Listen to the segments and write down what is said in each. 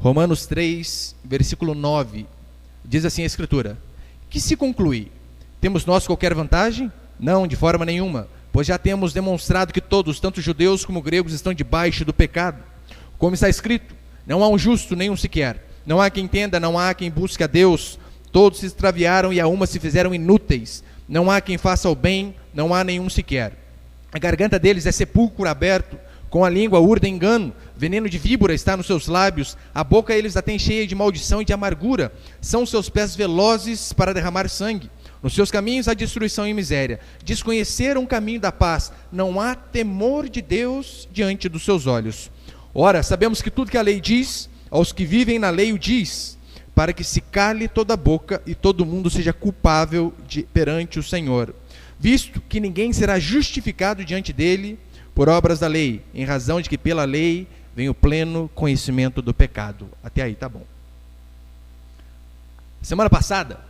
Romanos 3, versículo 9, diz assim a Escritura: que se conclui? Temos nós qualquer vantagem? Não, de forma nenhuma, pois já temos demonstrado que todos, tanto judeus como gregos, estão debaixo do pecado. Como está escrito: não há um justo, nenhum sequer. Não há quem entenda, não há quem busque a Deus. Todos se extraviaram e a uma se fizeram inúteis. Não há quem faça o bem, não há nenhum sequer. A garganta deles é sepulcro aberto, com a língua urda engano, veneno de víbora está nos seus lábios, a boca eles a têm cheia de maldição e de amargura, são os seus pés velozes para derramar sangue, nos seus caminhos há destruição e miséria, desconheceram o caminho da paz, não há temor de Deus diante dos seus olhos. Ora, sabemos que tudo que a lei diz, aos que vivem na lei o diz, para que se cale toda a boca e todo mundo seja culpável perante o Senhor, visto que ninguém será justificado diante dele por obras da lei, em razão de que pela lei vem o pleno conhecimento do pecado. Até aí tá bom. Semana passada,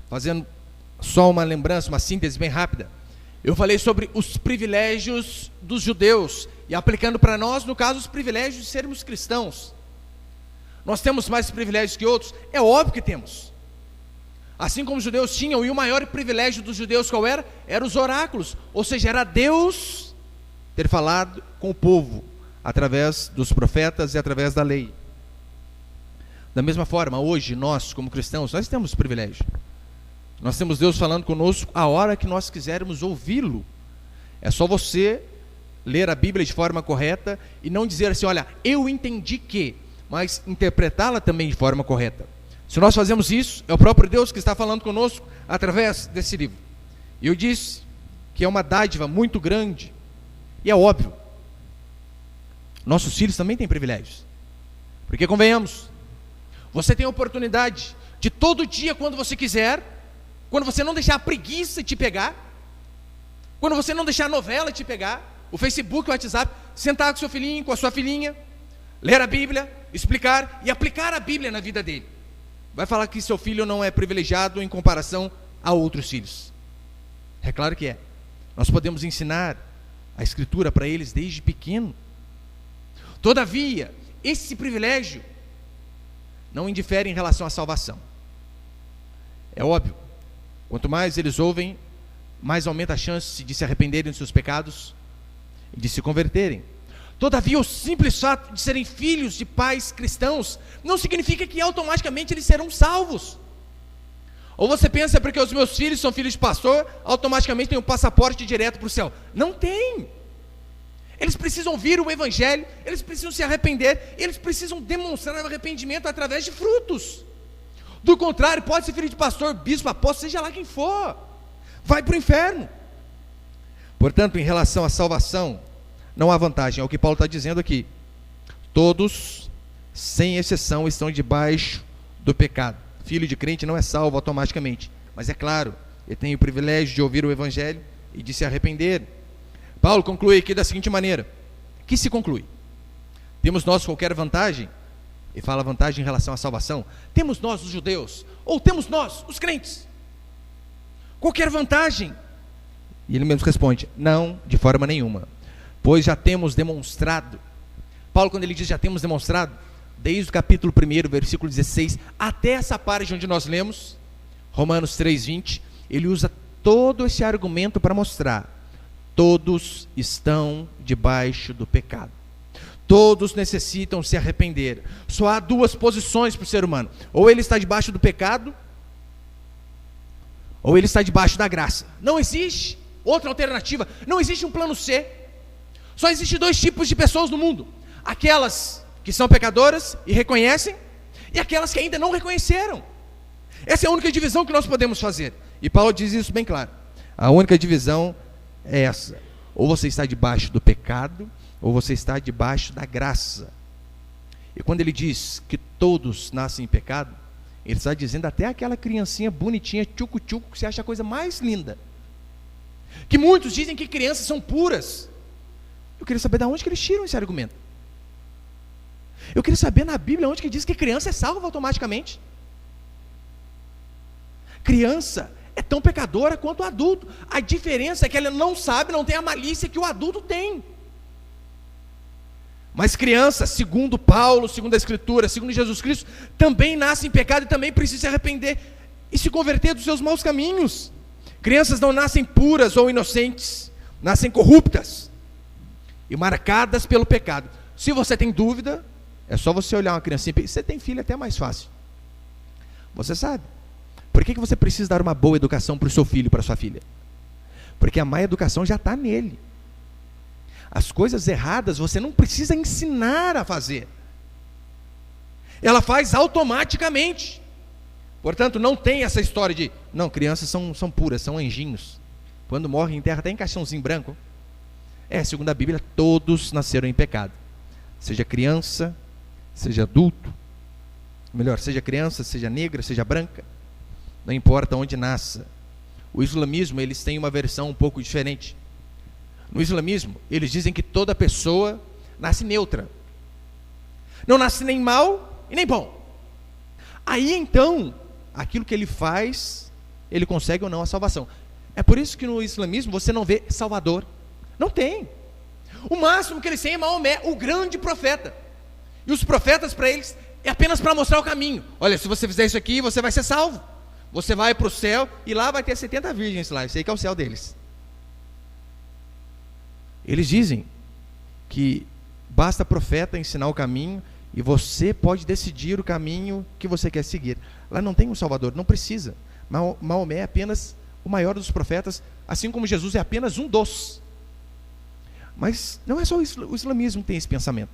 fazendo só uma lembrança, uma síntese bem rápida, eu falei sobre os privilégios dos judeus, e aplicando para nós, no caso, os privilégios de sermos cristãos. Nós temos mais privilégios que outros? É óbvio que temos. Assim como os judeus tinham, e o maior privilégio dos judeus qual era? Eram os oráculos, ou seja, era Deus ter falado com o povo, através dos profetas e através da lei. Da mesma forma, hoje, nós, como cristãos, nós temos privilégio. Nós temos Deus falando conosco a hora que nós quisermos ouvi-lo. É só você ler a Bíblia de forma correta e não dizer assim, olha, eu entendi que, mas interpretá-la também de forma correta. Se nós fazemos isso, é o próprio Deus que está falando conosco através desse livro. E eu disse que é uma dádiva muito grande, e é óbvio, nossos filhos também têm privilégios, porque convenhamos, você tem a oportunidade de todo dia, quando você quiser, quando você não deixar a preguiça te pegar, quando você não deixar a novela te pegar, o Facebook, o WhatsApp, sentar com seu filhinho, com a sua filhinha, ler a Bíblia, explicar e aplicar a Bíblia na vida dele. Vai falar que seu filho não é privilegiado em comparação a outros filhos? É claro que é. Nós podemos ensinar a Escritura para eles desde pequeno. Todavia, esse privilégio não indifere em relação à salvação. É óbvio, quanto mais eles ouvem, mais aumenta a chance de se arrependerem dos seus pecados e de se converterem. Todavia, o simples fato de serem filhos de pais cristãos não significa que automaticamente eles serão salvos. Ou você pensa, porque os meus filhos são filhos de pastor, automaticamente tem um passaporte direto para o céu. Não tem. Eles precisam ouvir o Evangelho, eles precisam se arrepender, eles precisam demonstrar arrependimento através de frutos. Do contrário, pode ser filho de pastor, bispo, apóstolo, seja lá quem for, vai para o inferno. Portanto, em relação à salvação, não há vantagem, é o que Paulo está dizendo aqui. Todos, sem exceção, estão debaixo do pecado. Filho de crente não é salvo automaticamente, mas é claro, ele tem o privilégio de ouvir o Evangelho e de se arrepender. Paulo conclui aqui da seguinte maneira: que se conclui? Temos nós qualquer vantagem? E fala vantagem em relação à salvação. Temos nós os judeus, ou temos nós os crentes qualquer vantagem? E ele mesmo responde: não, de forma nenhuma, pois já temos demonstrado. Paulo, quando ele diz já temos demonstrado, desde o capítulo 1, versículo 16, até essa parte onde nós lemos, Romanos 3:20, ele usa todo esse argumento para mostrar: todos estão debaixo do pecado, todos necessitam se arrepender. Só há duas posições para o ser humano: ou ele está debaixo do pecado, ou ele está debaixo da graça. Não existe outra alternativa, não existe um plano C. Só existem dois tipos de pessoas no mundo: aquelas que são pecadoras e reconhecem, e aquelas que ainda não reconheceram. Essa é a única divisão que nós podemos fazer, e Paulo diz isso bem claro. A única divisão é essa: ou você está debaixo do pecado, ou você está debaixo da graça. E quando ele diz que todos nascem em pecado, ele está dizendo até aquela criancinha bonitinha, tchucu-tchucu, que você acha a coisa mais linda, que muitos dizem que crianças são puras. Eu queria saber de onde que eles tiram esse argumento. Eu queria saber na Bíblia onde que diz que criança é salva automaticamente. Criança é tão pecadora quanto o adulto. A diferença é que ela não sabe, não tem a malícia que o adulto tem. Mas crianças, segundo Paulo, segundo a Escritura, segundo Jesus Cristo, também nascem em pecado e também precisam se arrepender e se converter dos seus maus caminhos. Crianças não nascem puras ou inocentes, nascem corruptas e marcadas pelo pecado. Se você tem dúvida, é só você olhar uma criancinha. Você tem filho, é até mais fácil. Você sabe. Por que você precisa dar uma boa educação para o seu filho e para a sua filha? Porque a má educação já está nele. As coisas erradas você não precisa ensinar a fazer. Ela faz automaticamente. Portanto, não tem essa história de, não, crianças são puras, são anjinhos. Quando morrem em terra, tem caixãozinho branco. Segundo a Bíblia, todos nasceram em pecado. Seja criança, seja adulto. Melhor, seja criança, seja negra, seja branca. Não importa onde nasça. O islamismo, eles têm uma versão um pouco diferente. No islamismo, eles dizem que toda pessoa nasce neutra. Não nasce nem mal e nem bom. Aí então, aquilo que ele faz, ele consegue ou não a salvação. É por isso que no islamismo você não vê Salvador. Não tem. O máximo que eles têm é Maomé, o grande profeta. E os profetas para eles é apenas para mostrar o caminho. Olha, se você fizer isso aqui, você vai ser salvo. Você vai para o céu e lá vai ter 70 virgens lá. Isso aí que é o céu deles. Eles dizem que basta profeta ensinar o caminho e você pode decidir o caminho que você quer seguir. Lá não tem um Salvador, não precisa. Maomé é apenas o maior dos profetas, assim como Jesus é apenas um dos. Mas não é só o islamismo que tem esse pensamento.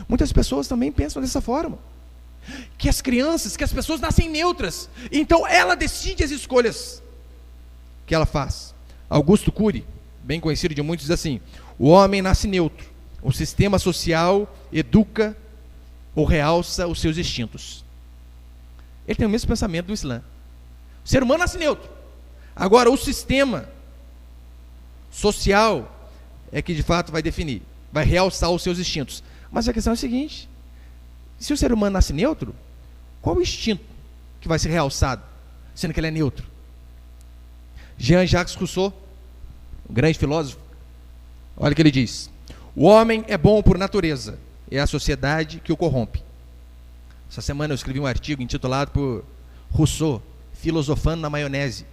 Muitas pessoas também pensam dessa forma. Que as crianças, que as pessoas nascem neutras. Então ela decide as escolhas que ela faz. Augusto Cury, bem conhecido de muitos, diz assim: o homem nasce neutro. O sistema social educa ou realça os seus instintos. Ele tem o mesmo pensamento do Islã. O ser humano nasce neutro. Agora o sistema social é que de fato vai definir, vai realçar os seus instintos. Mas a questão é a seguinte: se o ser humano nasce neutro, qual o instinto que vai ser realçado, sendo que ele é neutro? Jean-Jacques Rousseau, um grande filósofo, olha o que ele diz: o homem é bom por natureza, é a sociedade que o corrompe. Essa semana eu escrevi um artigo intitulado por Rousseau, Filosofando na Maionese.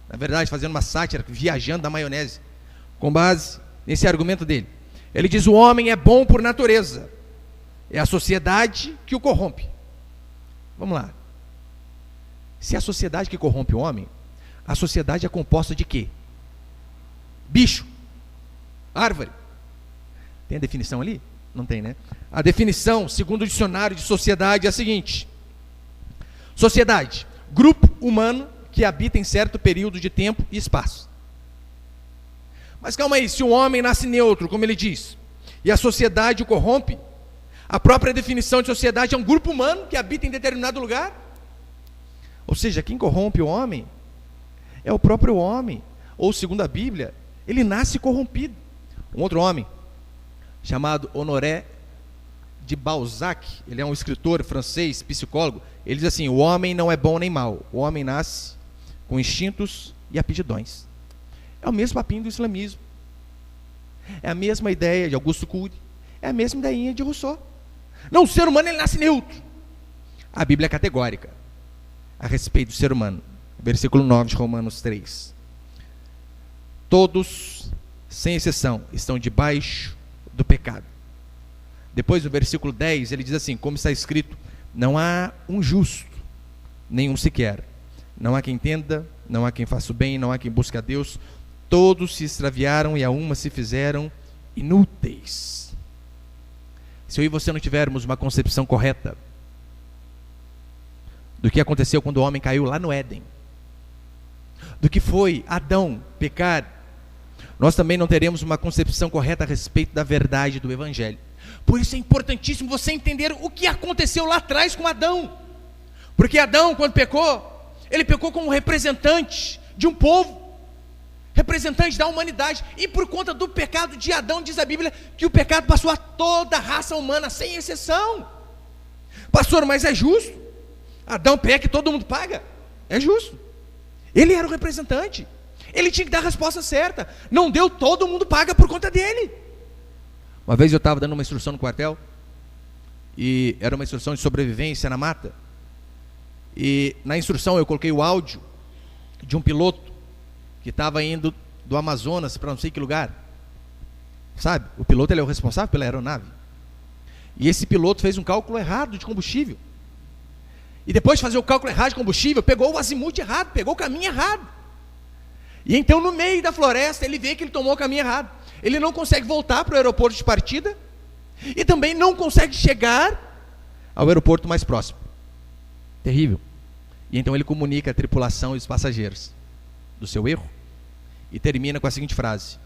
Na verdade, fazendo uma sátira, viajando na maionese, com base nesse argumento dele. Ele diz: o homem é bom por natureza, é a sociedade que o corrompe. Vamos lá. Se é a sociedade que corrompe o homem, a sociedade é composta de quê? Bicho, árvore. Tem a definição ali? Não tem, né? A definição, segundo o dicionário de sociedade, é a seguinte: sociedade, grupo humano que habita em certo período de tempo e espaço. Mas calma aí, se o homem nasce neutro, como ele diz, e a sociedade o corrompe, a própria definição de sociedade é um grupo humano que habita em determinado lugar. Ou seja, quem corrompe o homem é o próprio homem. Ou, segundo a Bíblia, ele nasce corrompido. Um outro homem, chamado Honoré de Balzac, ele é um escritor francês, psicólogo, ele diz assim: o homem não é bom nem mau, o homem nasce com instintos e aptidões. É o mesmo papinho do islamismo. É a mesma ideia de Augusto Cury, é a mesma ideinha de Rousseau. Não, o ser humano ele nasce neutro. A Bíblia é categórica a respeito do ser humano. Versículo 9 de Romanos 3. Todos, sem exceção, estão debaixo do pecado. Depois do versículo 10, ele diz assim: como está escrito, não há um justo, nenhum sequer. Não há quem entenda, não há quem faça o bem, não há quem busque a Deus. Todos se extraviaram e a uma se fizeram inúteis. Se eu e você não tivermos uma concepção correta do que aconteceu quando o homem caiu lá no Éden, do que foi Adão pecar, nós também não teremos uma concepção correta a respeito da verdade do Evangelho. Por isso é importantíssimo você entender o que aconteceu lá atrás com Adão. Porque Adão, quando pecou, ele pecou como representante de um povo, representante da humanidade. E por conta do pecado de Adão, diz a Bíblia, que o pecado passou a toda a raça humana, sem exceção. Pastor, mas é justo? Adão peca e todo mundo paga? É justo. Ele era o representante. Ele tinha que dar a resposta certa. Não deu, todo mundo paga por conta dele. Uma vez eu estava dando uma instrução no quartel, e era uma instrução de sobrevivência na mata, e na instrução eu coloquei o áudio de um piloto que estava indo do Amazonas para não sei que lugar, sabe? O piloto, ele é o responsável pela aeronave, e esse piloto fez um cálculo errado de combustível, e depois de fazer o cálculo errado de combustível, pegou o azimuth errado, pegou o caminho errado, e então no meio da floresta ele vê que ele tomou o caminho errado, ele não consegue voltar para o aeroporto de partida, e também não consegue chegar ao aeroporto mais próximo. Terrível. E então ele comunica à tripulação e os passageiros do seu erro, e termina com a seguinte frase: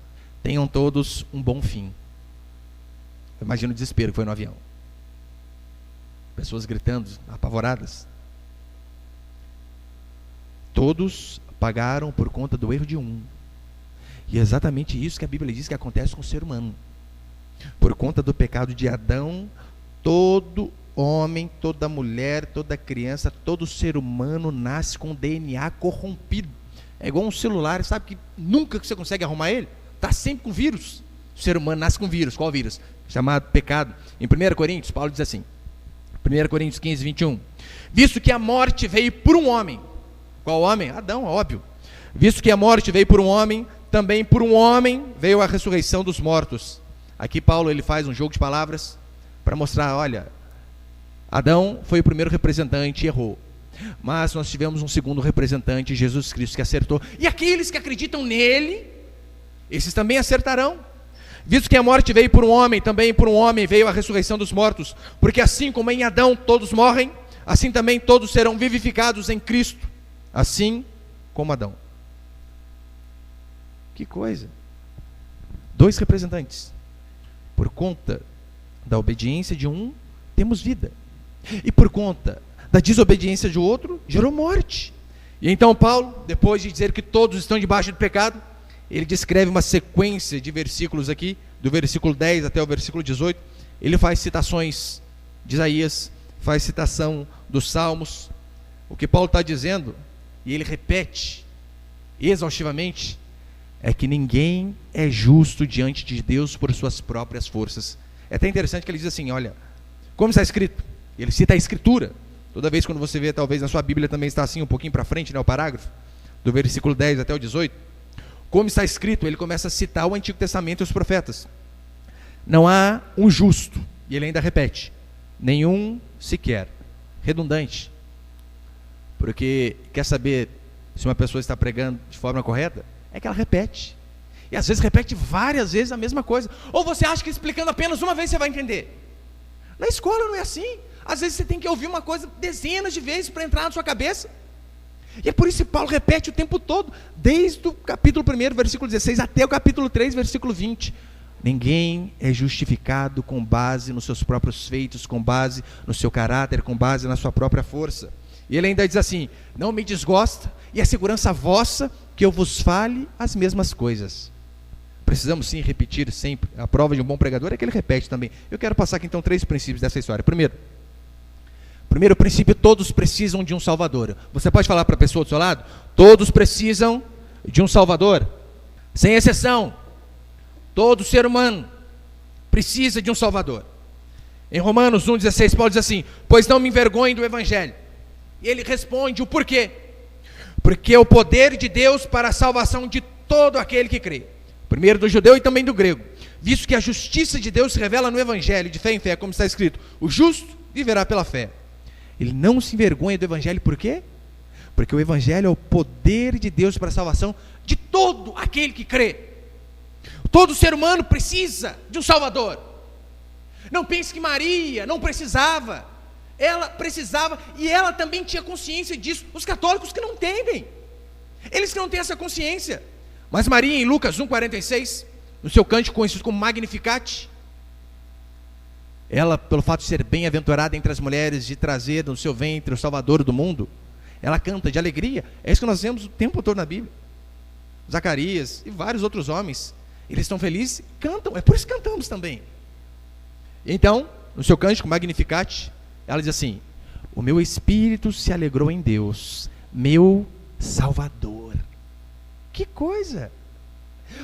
tenham todos um bom fim. Imagina o desespero que foi no avião, pessoas gritando, apavoradas. Todos pagaram por conta do erro de um, e é exatamente isso que a Bíblia diz que acontece com o ser humano. Por conta do pecado de Adão, todo homem, toda mulher, toda criança, todo ser humano nasce com DNA corrompido. É igual um celular, sabe que nunca você consegue arrumar ele? Está sempre com vírus. O ser humano nasce com vírus. Qual vírus? Chamado pecado. Em 1 Coríntios, Paulo diz assim, 1 Coríntios 15, 21, visto que a morte veio por um homem. Qual homem? Adão, óbvio. Visto que a morte veio por um homem, também por um homem veio a ressurreição dos mortos. Aqui Paulo, ele faz um jogo de palavras para mostrar, olha, Adão foi o primeiro representante e errou, mas nós tivemos um segundo representante, Jesus Cristo, que acertou, e aqueles que acreditam nele, esses também acertarão. Visto que a morte veio por um homem, também por um homem veio a ressurreição dos mortos, porque assim como em Adão todos morrem, assim também todos serão vivificados em Cristo, assim como Adão. Que coisa! Dois representantes. Por conta da obediência de um, temos vida, e por conta da desobediência de outro, gerou morte. E então Paulo, depois de dizer que todos estão debaixo do pecado, ele descreve uma sequência de versículos aqui, do versículo 10 até o versículo 18, ele faz citações de Isaías, faz citação dos Salmos. O que Paulo está dizendo, e ele repete exaustivamente, é que ninguém é justo diante de Deus por suas próprias forças. É até interessante que ele diz assim, olha, como está escrito, ele cita a escritura, toda vez quando você vê, talvez na sua Bíblia também está assim, um pouquinho para frente, né, o parágrafo, do versículo 10 até o 18, como está escrito, ele começa a citar o Antigo Testamento e os profetas. Não há um justo, e ele ainda repete, nenhum sequer, redundante, porque quer saber se uma pessoa está pregando de forma correta? É que ela repete, e às vezes repete várias vezes a mesma coisa, ou você acha que explicando apenas uma vez você vai entender? Na escola não é assim, às vezes você tem que ouvir uma coisa dezenas de vezes para entrar na sua cabeça, e é por isso que Paulo repete o tempo todo, desde o capítulo 1, versículo 16, até o capítulo 3, versículo 20, ninguém é justificado com base nos seus próprios feitos, com base no seu caráter, com base na sua própria força. E ele ainda diz assim, não me desgosta, e é segurança vossa que eu vos fale as mesmas coisas. Precisamos sim repetir sempre, a prova de um bom pregador é que ele repete também. Eu quero passar aqui então 3 princípios dessa história. Primeiro princípio, todos precisam de um Salvador. Você pode falar para a pessoa do seu lado? Todos precisam de um Salvador, sem exceção. Todo ser humano precisa de um Salvador. Em Romanos 1,16, Paulo diz assim, pois não me envergonhe do Evangelho. E ele responde o porquê. Porque é o poder de Deus para a salvação de todo aquele que crê. Primeiro do judeu e também do grego. Visto que a justiça de Deus se revela no Evangelho, de fé em fé, como está escrito, o justo viverá pela fé. Ele não se envergonha do Evangelho, por quê? Porque o Evangelho é o poder de Deus para a salvação de todo aquele que crê. Todo ser humano precisa de um Salvador. Não pense que Maria não precisava. Ela precisava e ela também tinha consciência disso. Os católicos que não entendem, eles que não têm essa consciência. Mas Maria, em Lucas 1,46, no seu cântico conhecido como Magnificat, ela, pelo fato de ser bem-aventurada entre as mulheres, de trazer no seu ventre o Salvador do mundo, ela canta de alegria. É isso que nós vemos o tempo todo na Bíblia. Zacarias e vários outros homens, eles estão felizes, cantam, é por isso que cantamos também. Então, no seu cântico Magnificat, ela diz assim, o meu espírito se alegrou em Deus, meu Salvador. Que coisa!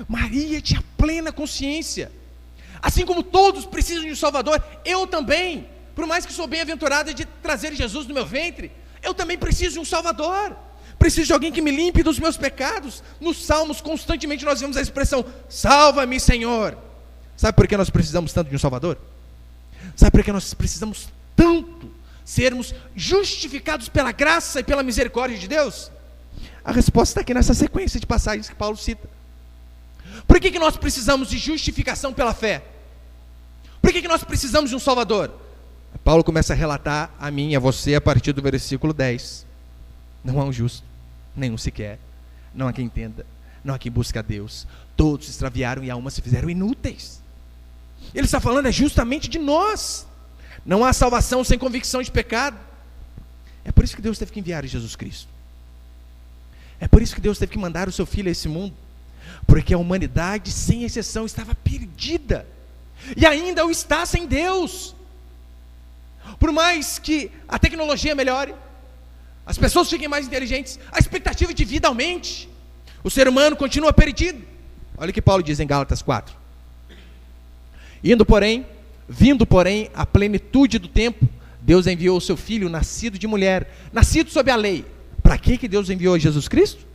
Maria tinha plena consciência. Assim como todos precisam de um Salvador, eu também, por mais que sou bem-aventurada de trazer Jesus no meu ventre, eu também preciso de um Salvador. Preciso de alguém que me limpe dos meus pecados. Nos Salmos, constantemente nós vemos a expressão: salva-me, Senhor. Sabe por que nós precisamos tanto de um Salvador? Sabe por que nós precisamos tanto sermos justificados pela graça e pela misericórdia de Deus? A resposta está aqui nessa sequência de passagens que Paulo cita. Por que nós precisamos de justificação pela fé? Por que nós precisamos de um Salvador? Paulo começa a relatar a mim e a você a partir do versículo 10. Não há um justo, nenhum sequer. Não há quem entenda, não há quem busque a Deus. Todos se extraviaram e a uma se fizeram inúteis. Ele está falando justamente de nós. Não há salvação sem convicção de pecado. É por isso que Deus teve que enviar Jesus Cristo. É por isso que Deus teve que mandar o seu Filho a esse mundo. Porque a humanidade, sem exceção, estava perdida. E ainda o está sem Deus. Por mais que a tecnologia melhore, as pessoas fiquem mais inteligentes, a expectativa de vida aumente, o ser humano continua perdido. Olha o que Paulo diz em Gálatas 4. Vindo, porém, a plenitude do tempo, Deus enviou o seu Filho, nascido de mulher, nascido sob a lei. Para que Deus enviou Jesus Cristo?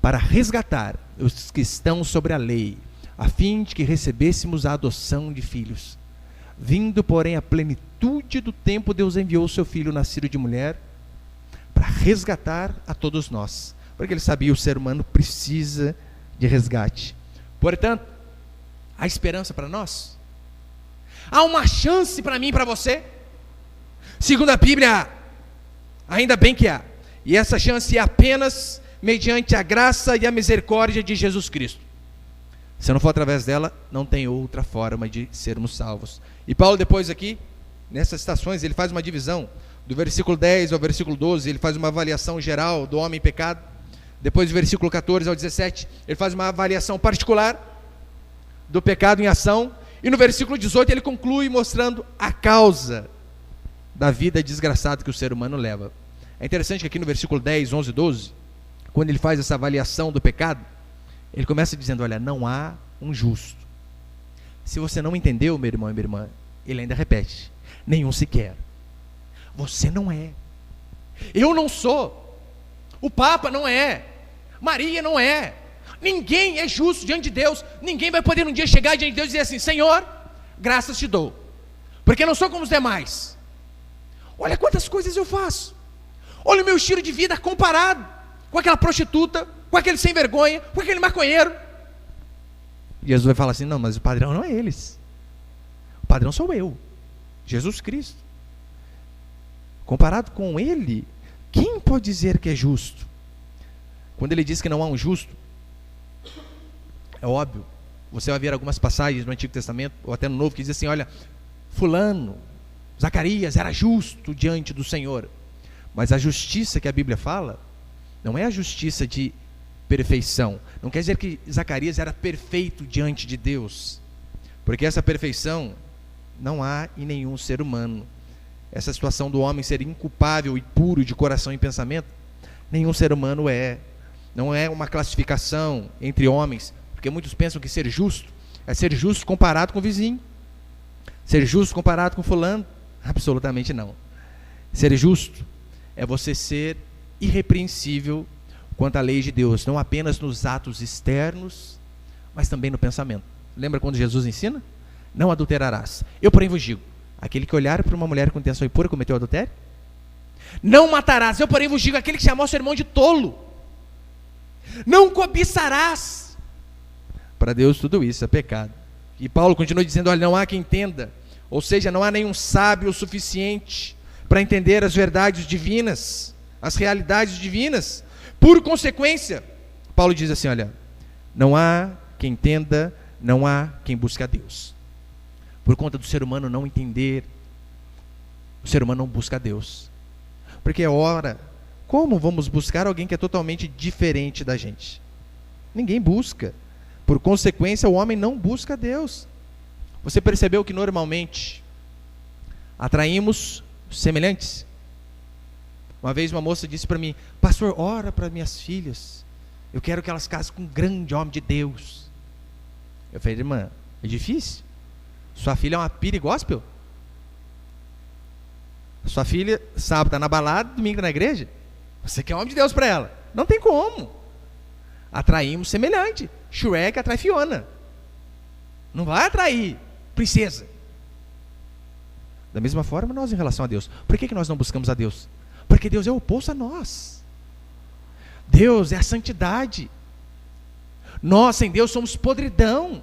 Para resgatar os que estão sobre a lei, a fim de que recebêssemos a adoção de filhos. Vindo, porém, a plenitude do tempo, Deus enviou o seu Filho, nascido de mulher, para resgatar a todos nós. Porque Ele sabia que o ser humano precisa de resgate. Portanto, há esperança para nós? Há uma chance para mim e para você? Segundo a Bíblia, ainda bem que há. E essa chance é apenas mediante a graça e a misericórdia de Jesus Cristo. Se não for através dela, não tem outra forma de sermos salvos. E Paulo depois aqui, nessas citações, ele faz uma divisão, do versículo 10 ao versículo 12, ele faz uma avaliação geral do homem em pecado. Depois do versículo 14 ao 17, ele faz uma avaliação particular do pecado em ação. E no versículo 18 ele conclui mostrando a causa da vida desgraçada que o ser humano leva. É interessante que aqui no versículo 10, 11 e 12, quando ele faz essa avaliação do pecado, ele começa dizendo: olha, não há um justo. Se você não entendeu, meu irmão e minha irmã, ele ainda repete: nenhum sequer. Você não é. Eu não sou. O Papa não é. Maria não é. Ninguém é justo diante de Deus. Ninguém vai poder um dia chegar diante de Deus e dizer assim: Senhor, graças te dou, porque não sou como os demais. Olha quantas coisas eu faço. Olha o meu estilo de vida comparado com aquela prostituta, com aquele sem vergonha, com aquele maconheiro. Jesus vai falar assim: não, mas o padrão não é eles. O padrão sou eu, Jesus Cristo. Comparado com ele, quem pode dizer que é justo? Quando ele diz que não há um justo, é óbvio, você vai ver algumas passagens no Antigo Testamento, ou até no Novo, que diz assim: olha, fulano, Zacarias era justo diante do Senhor. Mas a justiça que a Bíblia fala, não é a justiça de perfeição. Não quer dizer que Zacarias era perfeito diante de Deus, porque essa perfeição não há em nenhum ser humano. Essa situação do homem ser inculpável e puro de coração e pensamento, nenhum ser humano é. Não é uma classificação entre homens, porque muitos pensam que ser justo é ser justo comparado com o vizinho, ser justo comparado com fulano. Absolutamente não. Ser justo é você ser irrepreensível quanto à lei de Deus, não apenas nos atos externos, mas também no pensamento. Lembra quando Jesus ensina? Não adulterarás. Eu, porém, vos digo: aquele que olhar para uma mulher com intenção impura cometeu adultério. Não matarás. Eu, porém, vos digo: aquele que chamar o seu irmão de tolo. Não cobiçarás. Para Deus tudo isso é pecado. E Paulo continua dizendo: olha, não há quem entenda. Ou seja, não há nenhum sábio o suficiente para entender as verdades divinas, as realidades divinas. Por consequência, Paulo diz assim: olha, não há quem entenda, não há quem busque a Deus. Por conta do ser humano não entender, o ser humano não busca a Deus. Porque ora, como vamos buscar alguém que é totalmente diferente da gente? Ninguém busca. Por consequência, o homem não busca a Deus. Você percebeu que normalmente atraímos semelhantes? Uma vez uma moça disse para mim: pastor, ora para minhas filhas, eu quero que elas casem com um grande homem de Deus. Eu falei: irmã, é difícil? Sua filha é uma pira gospel? Sua filha, sábado está na balada, domingo está na igreja? Você quer homem de Deus para ela? Não tem como. Atraímos semelhante. Shrek atrai Fiona. Não vai atrair princesa. Da mesma forma, nós em relação a Deus. Por que nós não buscamos a Deus? Porque Deus é o oposto a nós. Deus é a santidade. Nós sem Deus somos podridão,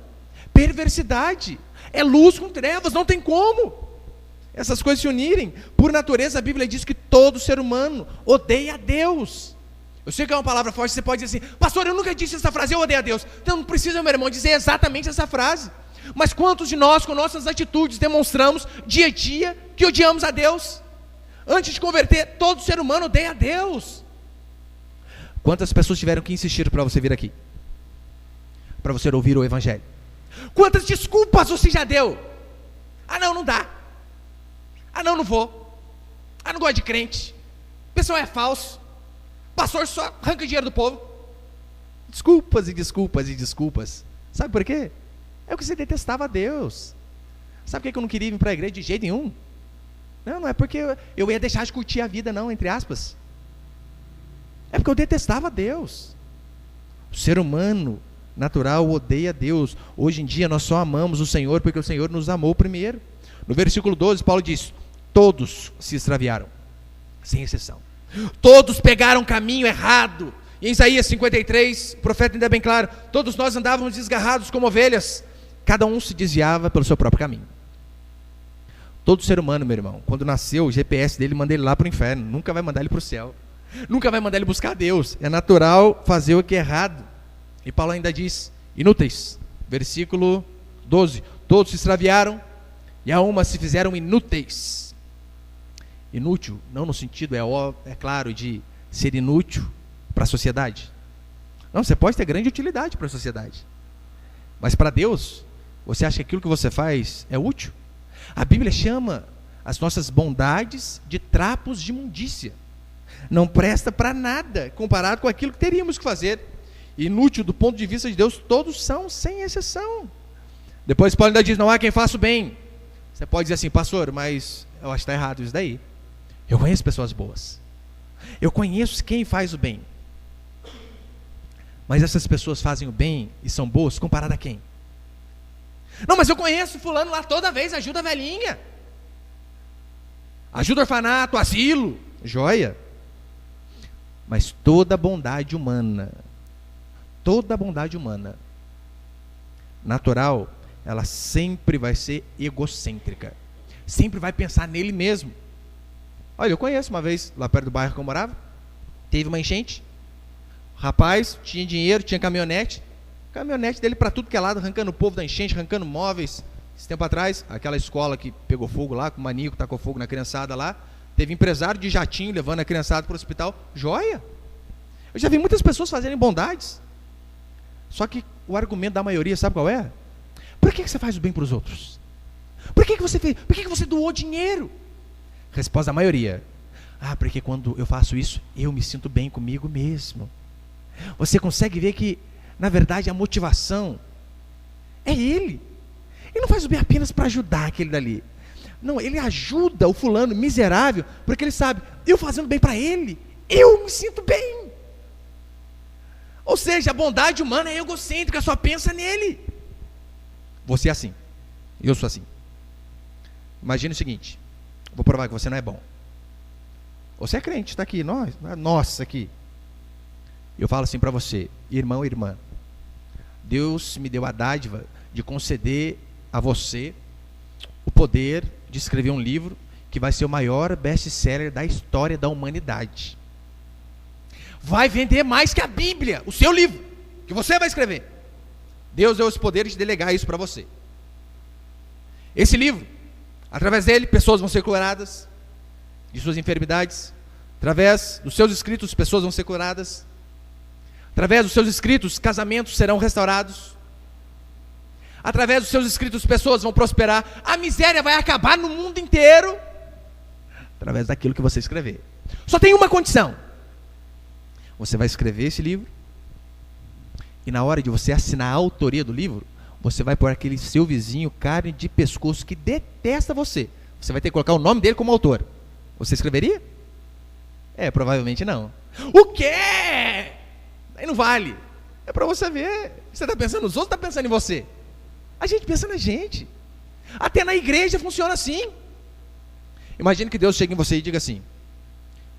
perversidade. É luz com trevas, não tem como essas coisas se unirem. Por natureza, a Bíblia diz que todo ser humano odeia a Deus. Eu sei que é uma palavra forte, você pode dizer assim: pastor, eu nunca disse essa frase, eu odeio a Deus. Então não precisa, meu irmão, dizer exatamente essa frase. Mas quantos de nós, com nossas atitudes, demonstramos dia a dia que odiamos a Deus? Antes de converter, todo ser humano odeia a Deus. Quantas pessoas tiveram que insistir para você vir aqui? Para você ouvir o Evangelho? Quantas desculpas você já deu? Ah não, não dá. Ah não, não vou. Ah, não gosto de crente. O pessoal é falso. Pastor só arranca dinheiro do povo. Desculpas e desculpas e desculpas. Sabe por quê? É porque você detestava a Deus. Sabe por que eu não queria vir para a igreja de jeito nenhum? Não é porque eu ia deixar de curtir a vida, não, entre aspas. É porque eu detestava a Deus. O ser humano natural odeia a Deus. Hoje em dia nós só amamos o Senhor porque o Senhor nos amou primeiro. No versículo 12, Paulo diz: todos se extraviaram, sem exceção. Todos pegaram caminho errado. Em Isaías 53, o profeta ainda é bem claro: todos nós andávamos desgarrados como ovelhas, cada um se desviava pelo seu próprio caminho. Todo ser humano, meu irmão, quando nasceu, o GPS dele manda ele lá para o inferno, nunca vai mandar ele para o céu, nunca vai mandar ele buscar a Deus. É natural fazer o que é errado. E Paulo ainda diz: inúteis. Versículo 12: todos se extraviaram e a uma se fizeram inúteis. Inútil, não no sentido, é claro, de ser inútil para a sociedade. Não, você pode ter grande utilidade para a sociedade, mas para Deus, você acha que aquilo que você faz é útil? A Bíblia chama as nossas bondades de trapos de imundícia. Não presta para nada comparado com aquilo que teríamos que fazer. Inútil do ponto de vista de Deus, todos são, sem exceção. Depois Paulo ainda diz: não há quem faça o bem. Você pode dizer assim: pastor, mas eu acho que está errado isso daí. Eu conheço pessoas boas, eu conheço quem faz o bem, mas essas pessoas fazem o bem e são boas comparado a quem? Não, mas eu conheço fulano lá, toda vez ajuda a velhinha, ajuda o orfanato, asilo, joia. Mas toda bondade humana natural, ela sempre vai ser egocêntrica, sempre vai pensar nele mesmo. Olha, eu conheço uma vez, lá perto do bairro que eu morava, teve uma enchente, o rapaz tinha dinheiro, tinha caminhonete dele para tudo que é lado, arrancando o povo da enchente, arrancando móveis. Esse tempo atrás, aquela escola que pegou fogo lá, com o maníaco tacou fogo na criançada lá, teve empresário de jatinho levando a criançada para o hospital, joia. Eu já vi muitas pessoas fazerem bondades, só que o argumento da maioria, sabe qual é? Por que você faz o bem para os outros? Por que você fez? Por que você doou dinheiro? Resposta da maioria: ah, porque quando eu faço isso, eu me sinto bem comigo mesmo. Você consegue ver que, na verdade, a motivação é ele. Ele não faz o bem apenas para ajudar aquele dali. Não, ele ajuda o fulano miserável, porque ele sabe: eu fazendo bem para ele, eu me sinto bem. Ou seja, a bondade humana é egocêntrica, só pensa nele. Você é assim, eu sou assim. Imagine o seguinte: vou provar que você não é bom. Você é crente, está aqui, nós aqui. Eu falo assim para você: irmão e irmã, Deus me deu a dádiva de conceder a você o poder de escrever um livro que vai ser o maior best-seller da história da humanidade. Vai vender mais que a Bíblia, o seu livro, que você vai escrever. Deus deu esse poder de delegar isso para você. Esse livro, através dele, pessoas vão ser curadas de suas enfermidades. Através dos seus escritos, pessoas vão ser curadas. Através dos seus escritos, casamentos serão restaurados. Através dos seus escritos, pessoas vão prosperar. A miséria vai acabar no mundo inteiro através daquilo que você escrever. Só tem uma condição: você vai escrever esse livro, e na hora de você assinar a autoria do livro, você vai pôr aquele seu vizinho carne de pescoço que detesta você. Você vai ter que colocar o nome dele como autor. Você escreveria? Provavelmente não. O quê? Aí não vale. É para você ver. Você está pensando nos outros, está pensando em você. A gente pensa na gente. Até na igreja funciona assim. Imagine que Deus chegue em você e diga assim: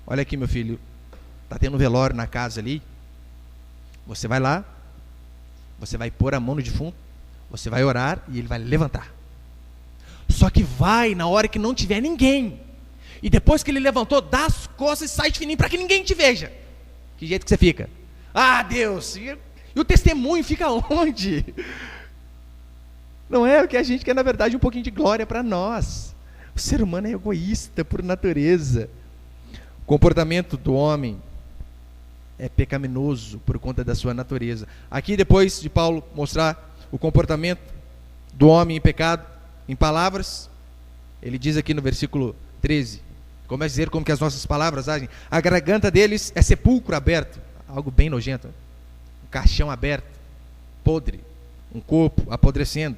olha aqui, meu filho, está tendo um velório na casa ali. Você vai lá, você vai pôr a mão no defunto, você vai orar e ele vai levantar. Só que vai na hora que não tiver ninguém. E depois que ele levantou, dá as costas e sai de fininho para que ninguém te veja. Que jeito que você fica? Ah, Deus! E o testemunho fica onde? Não é o que a gente quer, na verdade, um pouquinho de glória para nós. O ser humano é egoísta por natureza. O comportamento do homem é pecaminoso por conta da sua natureza. Aqui, depois de Paulo mostrar o comportamento do homem em pecado, em palavras, ele diz aqui no versículo 13, começa a dizer como que as nossas palavras agem. A garganta deles é sepulcro aberto, algo bem nojento, um caixão aberto, podre, um corpo apodrecendo.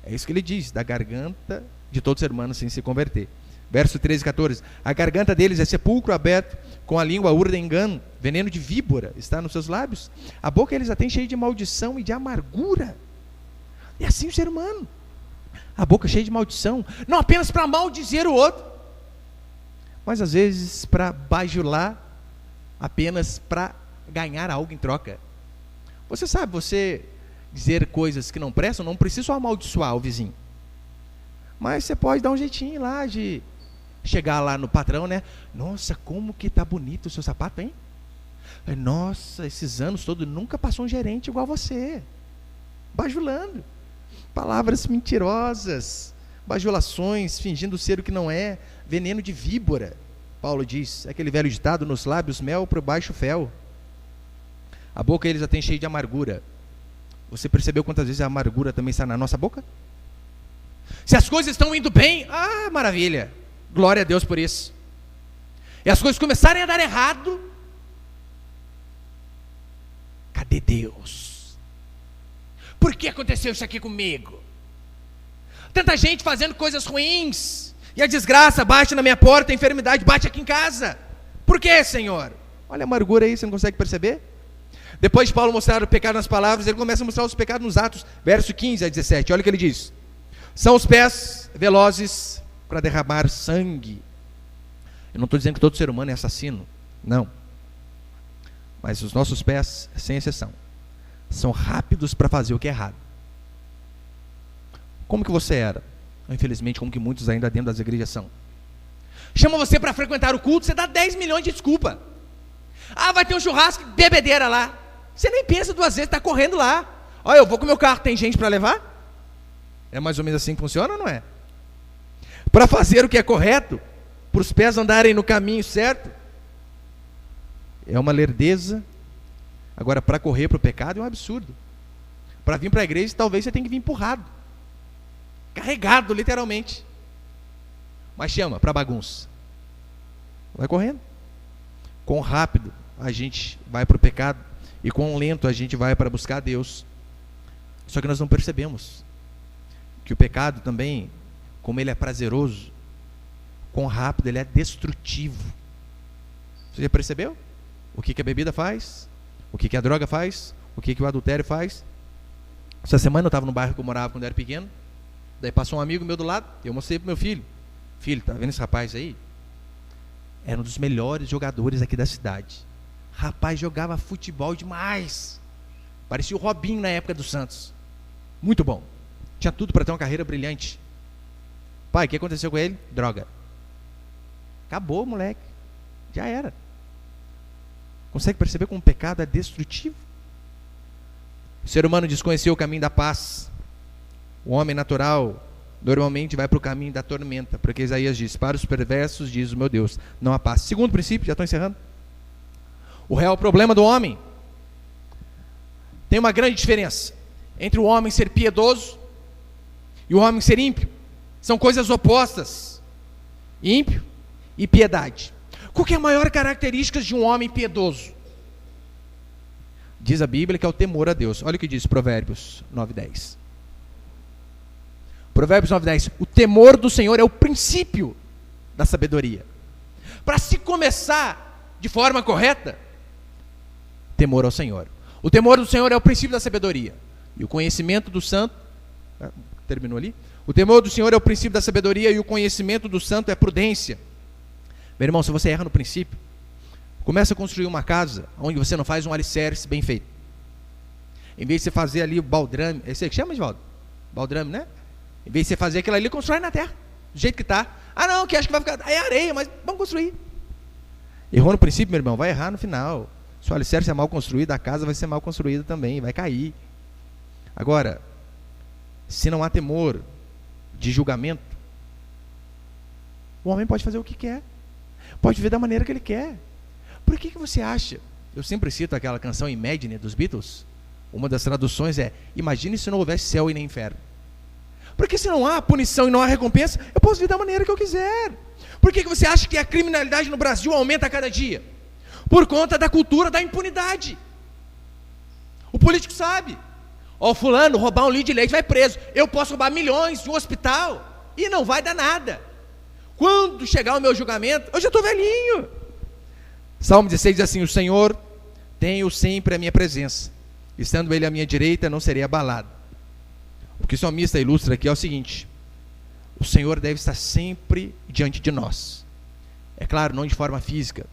É isso que ele diz, da garganta de todo ser humano sem se converter. Verso 13 e 14, a garganta deles é sepulcro aberto, com a língua urda engano, veneno de víbora está nos seus lábios, a boca eles a têm cheia de maldição e de amargura. E assim o ser humano, a boca cheia de maldição, não apenas para maldizer o outro, mas às vezes para bajular, apenas para ganhar algo em troca. Você sabe, você dizer coisas que não prestam, não precisa só amaldiçoar o vizinho, mas você pode dar um jeitinho lá de chegar lá no patrão, né? Nossa, como que tá bonito o seu sapato, hein? Nossa, esses anos todos nunca passou um gerente igual você. Bajulando. Palavras mentirosas, bajulações, fingindo ser o que não é, veneno de víbora. Paulo diz, aquele velho ditado, nos lábios mel, por baixo fel. A boca eles a têm cheia de amargura. Você percebeu quantas vezes a amargura também está na nossa boca? Se as coisas estão indo bem, maravilha, glória a Deus por isso. E as coisas começarem a dar errado, cadê Deus? Por que aconteceu isso aqui comigo? Tanta gente fazendo coisas ruins, e a desgraça bate na minha porta, a enfermidade bate aqui em casa. Por que, Senhor? Olha a amargura aí, você não consegue perceber? Depois de Paulo mostrar o pecado nas palavras, ele começa a mostrar os pecados nos atos, verso 15 a 17, olha o que ele diz. São os pés velozes para derramar sangue. Eu não estou dizendo que todo ser humano é assassino, não. Mas os nossos pés, sem exceção, são rápidos para fazer o que é errado. Como que você era? Infelizmente, como que muitos ainda dentro das igrejas são. Chama você para frequentar o culto, você dá 10 milhões de desculpa. Vai ter um churrasco, bebedeira lá. Você nem pensa duas vezes, está correndo lá. Eu vou com o meu carro, tem gente para levar? É mais ou menos assim que funciona ou não é? Para fazer o que é correto, para os pés andarem no caminho certo, é uma lerdeza. Agora, para correr para o pecado é um absurdo. Para vir para a igreja, talvez você tenha que vir empurrado, carregado literalmente. Mas chama para bagunça, vai correndo. Quão rápido a gente vai para o pecado e quão lento a gente vai para buscar Deus. Só que nós não percebemos que o pecado também, como ele é prazeroso, quão rápido ele é destrutivo. Você já percebeu? O que a bebida faz? O que a droga faz? O que o adultério faz? Essa semana eu estava no bairro que eu morava quando eu era pequeno. Daí passou um amigo meu do lado, eu mostrei para o meu filho. Filho, tá vendo esse rapaz aí? Era um dos melhores jogadores aqui da cidade. Rapaz, jogava futebol demais. Parecia o Robinho na época do Santos. Muito bom. Tinha tudo para ter uma carreira brilhante. Pai, o que aconteceu com ele? Droga. Acabou, moleque. Já era. Consegue perceber como o pecado é destrutivo? O ser humano desconheceu o caminho da paz. O homem natural normalmente vai para o caminho da tormenta, porque Isaías diz, para os perversos diz o meu Deus, não há paz. Segundo princípio, já estou encerrando. O real problema do homem, tem uma grande diferença entre o homem ser piedoso e o homem ser ímpio. São coisas opostas, ímpio e piedade. Qual que é a maior característica de um homem piedoso? Diz a Bíblia que é o temor a Deus. Olha o que diz Provérbios 9:10. Provérbios 9:10. O temor do Senhor é o princípio da sabedoria. Para se começar de forma correta, temor ao Senhor. O temor do Senhor é o princípio da sabedoria. E o conhecimento do santo... terminou ali? O temor do Senhor é o princípio da sabedoria e o conhecimento do santo é prudência. Meu irmão, se você erra no princípio, começa a construir uma casa onde você não faz um alicerce bem feito. Em vez de você fazer ali o baldrame, é isso que chama, Edvaldo? Baldrame, né? Em vez de você fazer aquilo ali, constrói na terra, do jeito que está. Ah não, que acho que vai ficar, é areia, mas vamos construir. Errou no princípio, meu irmão, vai errar no final. Se o alicerce é mal construído, a casa vai ser mal construída também, vai cair. Agora, se não há temor de julgamento, o homem pode fazer o que quer, pode viver da maneira que ele quer. Por que você acha? Eu sempre cito aquela canção Imagine dos Beatles. Uma das traduções é: imagine se não houvesse céu e nem inferno. Porque se não há punição e não há recompensa, eu posso viver da maneira que eu quiser. Por que você acha que a criminalidade no Brasil aumenta a cada dia? Por conta da cultura da impunidade. O político sabe: ó, fulano roubar um litro de leite vai preso. Eu posso roubar milhões de um hospital e não vai dar nada. Quando chegar o meu julgamento, eu já estou velhinho. Salmo 16 diz assim: o Senhor tem sempre a minha presença, estando ele à minha direita, não serei abalado. O que o salmista ilustra aqui é o seguinte: o Senhor deve estar sempre diante de nós. É claro, não de forma física,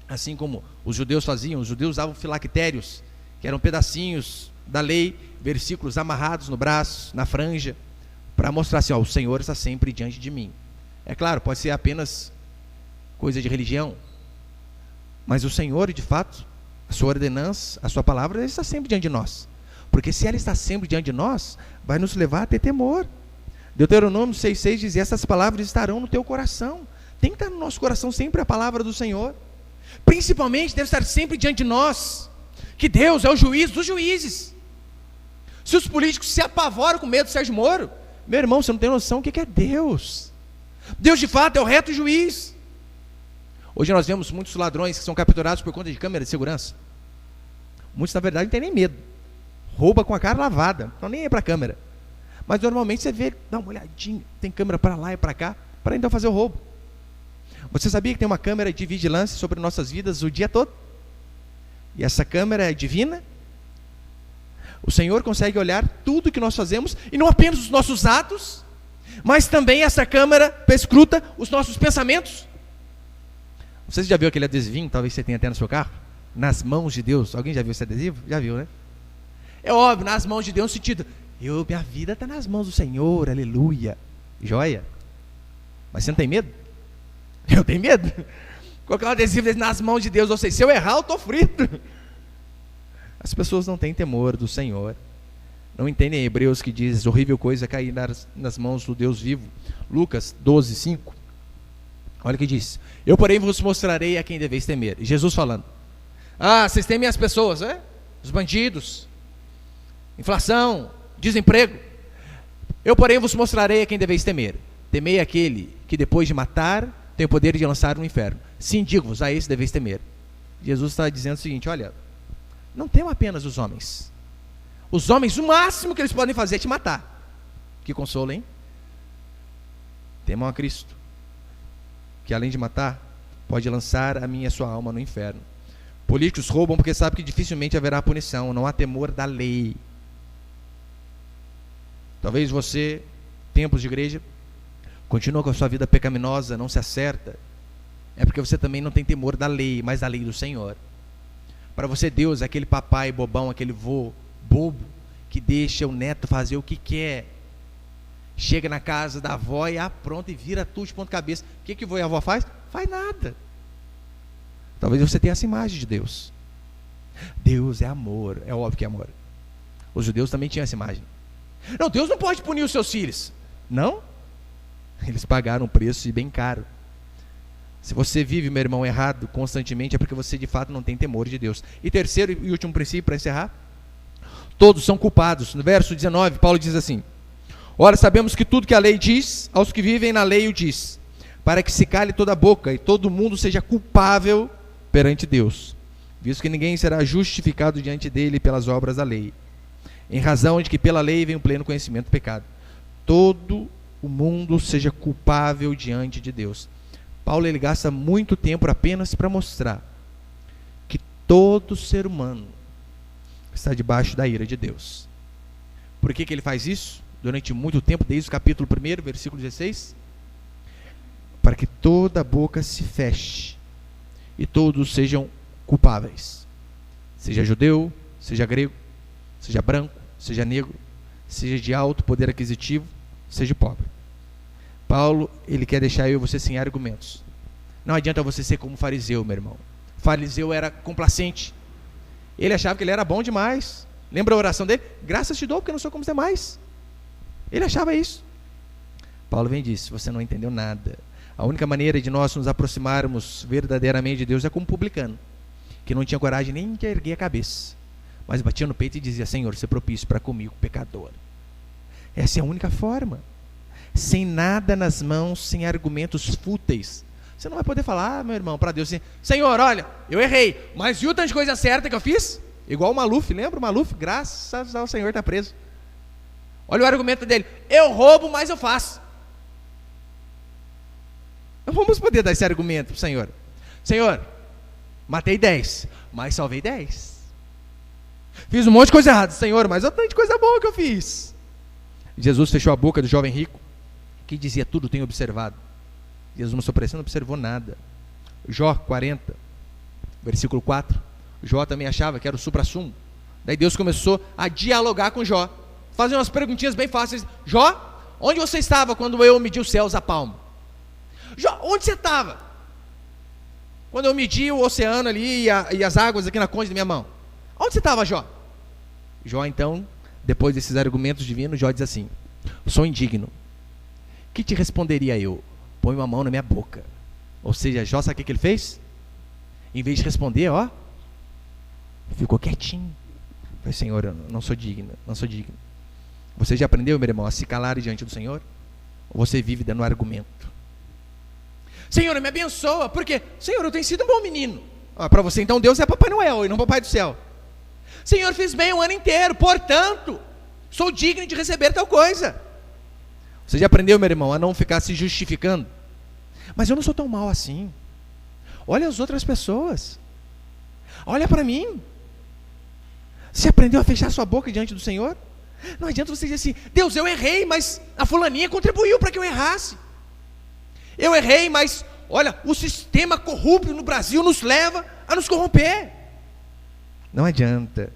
assim como os judeus faziam. Os judeus usavam filactérios, que eram pedacinhos da lei, versículos amarrados no braço, na franja, para mostrar assim: ó, o Senhor está sempre diante de mim. É claro, pode ser apenas coisa de religião, mas o Senhor, de fato, a sua ordenança, a sua palavra, ele está sempre diante de nós. Porque se ela está sempre diante de nós, vai nos levar a ter temor. Deuteronômio 6,6 diz: essas palavras estarão no teu coração. Tem que estar no nosso coração sempre a palavra do Senhor. Principalmente deve estar sempre diante de nós, que Deus é o juiz dos juízes. Se os políticos se apavoram com medo do Sérgio Moro, meu irmão, você não tem noção o que é Deus. Deus de fato é o reto juiz. Hoje nós vemos muitos ladrões que são capturados por conta de câmera de segurança. Muitos na verdade não têm nem medo, rouba com a cara lavada, não nem é para a câmera. Mas normalmente você vê, dá uma olhadinha, tem câmera para lá e para cá, para então fazer o roubo. Você sabia que tem uma câmera de vigilância sobre nossas vidas o dia todo? E essa câmera é divina? O Senhor consegue olhar tudo que nós fazemos, e não apenas os nossos atos, mas também essa câmera perscruta os nossos pensamentos. Você já viu aquele adesivinho, talvez você tenha até no seu carro? Nas mãos de Deus. Alguém já viu esse adesivo? Já viu, né? É óbvio, nas mãos de Deus, no sentido: minha vida está nas mãos do Senhor, aleluia, joia. Mas você não tem medo? Eu tenho medo. Colocar um adesivo desse nas mãos de Deus, ou seja, se eu errar, eu estou frito. As pessoas não têm temor do Senhor, não entendem Hebreus que diz: horrível coisa é cair nas mãos do Deus vivo. Lucas 12:5. Olha o que diz: eu porém vos mostrarei a quem deveis temer. Jesus falando: vocês temem as pessoas, os bandidos, inflação, desemprego. Eu porém vos mostrarei a quem deveis temer. Temei aquele que depois de matar tem o poder de lançar no inferno. Sim, digo-vos, a esse deveis temer. Jesus está dizendo o seguinte: olha, não temam apenas os homens. Os homens, o máximo que eles podem fazer é te matar. Que consolo, hein? Temam a Cristo, que além de matar, pode lançar a minha e a sua alma no inferno. Políticos roubam porque sabem que dificilmente haverá punição, não há temor da lei. Talvez você, tempos de igreja, continua com a sua vida pecaminosa, não se acerta. É porque você também não tem temor da lei, mas da lei do Senhor. Para você, Deus é aquele papai bobão, aquele vô bobo, que deixa o neto fazer o que quer. Chega na casa da avó e pronto, e vira tudo de ponta cabeça. O que o vô e a avó faz? Faz nada. Talvez você tenha essa imagem de Deus. Deus é amor, é óbvio que é amor. Os judeus também tinham essa imagem. Não, Deus não pode punir os seus filhos. Não? Eles pagaram um preço bem caro. Se você vive, meu irmão, errado constantemente, é porque você de fato não tem temor de Deus. E terceiro e último princípio para encerrar: todos são culpados. No verso 19, Paulo diz assim: ora, sabemos que tudo que a lei diz, aos que vivem na lei o diz, para que se cale toda a boca e todo mundo seja culpável perante Deus, visto que ninguém será justificado diante dele pelas obras da lei, em razão de que pela lei vem o pleno conhecimento do pecado. todo o mundo seja culpável diante de Deus. Paulo ele gasta muito tempo apenas para mostrar que todo ser humano está debaixo da ira de Deus. Por que ele faz isso? Durante muito tempo, desde o capítulo 1, versículo 16, para que toda boca se feche e todos sejam culpáveis, seja judeu, seja grego, seja branco, seja negro, seja de alto poder aquisitivo, seja pobre. Paulo, ele quer deixar eu e você sem argumentos. Não adianta você ser como fariseu, meu irmão. O fariseu era complacente. Ele achava que ele era bom demais. Lembra a oração dele? Graças te dou porque eu não sou como os demais. Ele achava isso. Paulo vem e diz: você não entendeu nada. A única maneira de nós nos aproximarmos verdadeiramente de Deus é como publicano, que não tinha coragem nem de erguer a cabeça, mas batia no peito e dizia: Senhor, se propício para comigo, pecador. Essa é a única forma. Sem nada nas mãos, sem argumentos fúteis. Você não vai poder falar, meu irmão, para Deus assim: Senhor, olha, eu errei, mas viu tanta coisa certa que eu fiz? Igual o Maluf, lembra o Maluf? Graças ao Senhor está preso. Olha o argumento dele: eu roubo, mas eu faço. Não vamos poder dar esse argumento para o Senhor. Senhor, matei 10, mas salvei 10. Fiz um monte de coisa errada, Senhor, mas olha tanta coisa boa que eu fiz. Jesus fechou a boca do jovem rico, que dizia: tudo tenho observado. Jesus mostrou para ele: não observou nada. Jó 40, versículo 4. Jó também achava que era o supra-sumo. Daí Deus começou a dialogar com Jó, fazer umas perguntinhas bem fáceis. Jó, onde você estava quando eu medi os céus a palmo? Jó, onde você estava quando eu medi o oceano ali e as águas aqui na concha da minha mão? Onde você estava, Jó? Jó, então, depois desses argumentos divinos, Jó diz assim: sou indigno. Que te responderia eu? Põe uma mão na minha boca. Ou seja, Jó, sabe o que ele fez? Em vez de responder, ficou quietinho. Falei: Senhor, eu não sou digno, não sou digno. Você já aprendeu, meu irmão, a se calar diante do Senhor? Ou você vive dando argumento? Senhor, me abençoa. Por quê? Senhor, eu tenho sido um bom menino. Para você então Deus é Papai Noel e não Papai do Céu. Senhor, fiz bem o ano inteiro, portanto sou digno de receber tal coisa. Você já aprendeu, meu irmão, a não ficar se justificando? Mas eu não sou tão mal assim. Olha as outras pessoas. Olha para mim. Você aprendeu a fechar sua boca diante do Senhor? Não adianta você dizer assim: Deus, eu errei, mas a fulaninha contribuiu para que eu errasse. Eu errei, mas olha, o sistema corrupto no Brasil nos leva a nos corromper. Não adianta.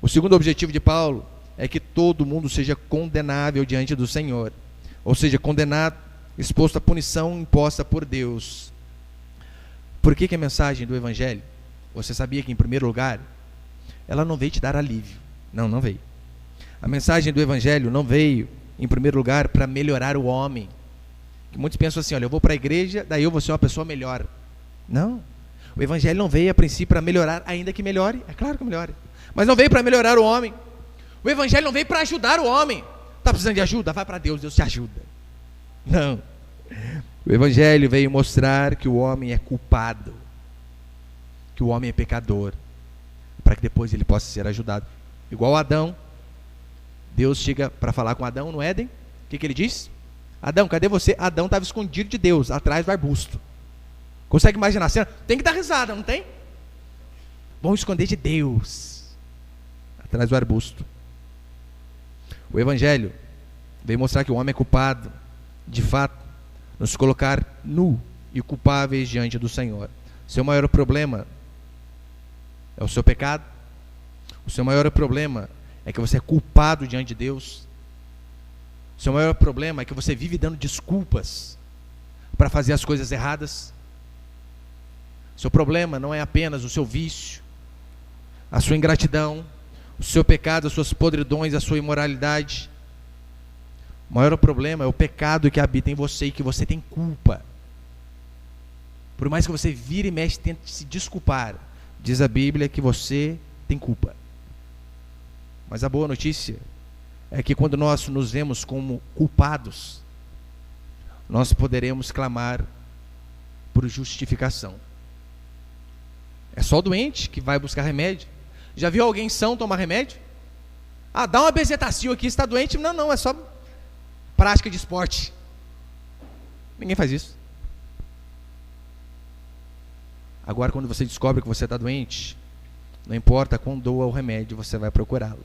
O segundo objetivo de Paulo é que todo mundo seja condenável diante do Senhor, ou seja, condenado, exposto à punição imposta por Deus. Por que a mensagem do Evangelho, você sabia que em primeiro lugar, ela não veio te dar alívio? Não veio. A mensagem do Evangelho não veio em primeiro lugar para melhorar o homem. Que muitos pensam assim: olha, eu vou para a igreja, daí eu vou ser uma pessoa melhor. Não. O Evangelho não veio a princípio para melhorar, ainda que melhore, é claro que melhore, mas não veio para melhorar o homem. O Evangelho não veio para ajudar o homem. Está precisando de ajuda? Vai para Deus, Deus te ajuda. Não. O Evangelho veio mostrar que o homem é culpado, que o homem é pecador, para que depois ele possa ser ajudado. Igual Adão, Deus chega para falar com Adão no Éden. O que ele diz? Adão, cadê você? Adão estava escondido de Deus, atrás do arbusto. Consegue imaginar a cena? Tem que dar risada, não tem? Vamos esconder de Deus, atrás do arbusto. O Evangelho veio mostrar que o homem é culpado, de fato, nos colocar nu e culpáveis diante do Senhor. Seu maior problema é o seu pecado. O seu maior problema é que você é culpado diante de Deus. O seu maior problema é que você vive dando desculpas para fazer as coisas erradas. Seu problema não é apenas o seu vício, a sua ingratidão, o seu pecado, as suas podridões, a sua imoralidade. O maior problema é o pecado que habita em você e que você tem culpa. Por mais que você vire e mexe, tente se desculpar, diz a Bíblia que você tem culpa. Mas a boa notícia é que quando nós nos vemos como culpados, nós poderemos clamar por justificação. É só o doente que vai buscar remédio. Já viu alguém são tomar remédio? Dá uma bezetacil aqui, está doente? Não, é só prática de esporte. Ninguém faz isso. Agora, quando você descobre que você está doente, não importa quão doa o remédio, você vai procurá-lo.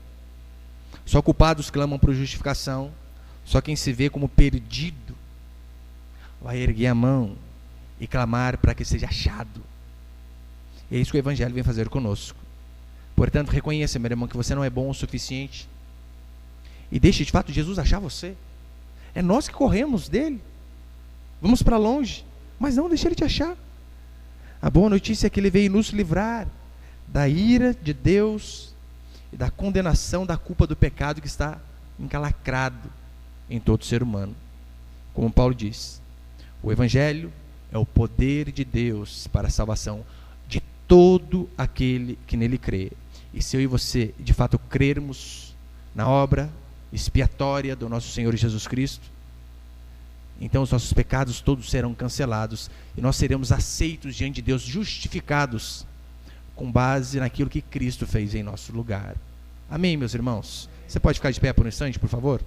Só culpados clamam por justificação. Só quem se vê como perdido vai erguer a mão e clamar para que seja achado. E é isso que o Evangelho vem fazer conosco. Portanto, reconheça, meu irmão, que você não é bom o suficiente. E deixe de fato Jesus achar você. É nós que corremos dele. Vamos para longe, mas não deixe ele te achar. A boa notícia é que ele veio nos livrar da ira de Deus e da condenação da culpa do pecado que está encalacrado em todo ser humano. Como Paulo diz, o Evangelho é o poder de Deus para a salvação de todo aquele que nele crê. E se eu e você de fato crermos na obra expiatória do nosso Senhor Jesus Cristo, então os nossos pecados todos serão cancelados e nós seremos aceitos diante de Deus, justificados com base naquilo que Cristo fez em nosso lugar. Amém, meus irmãos? Você pode ficar de pé por um instante, por favor?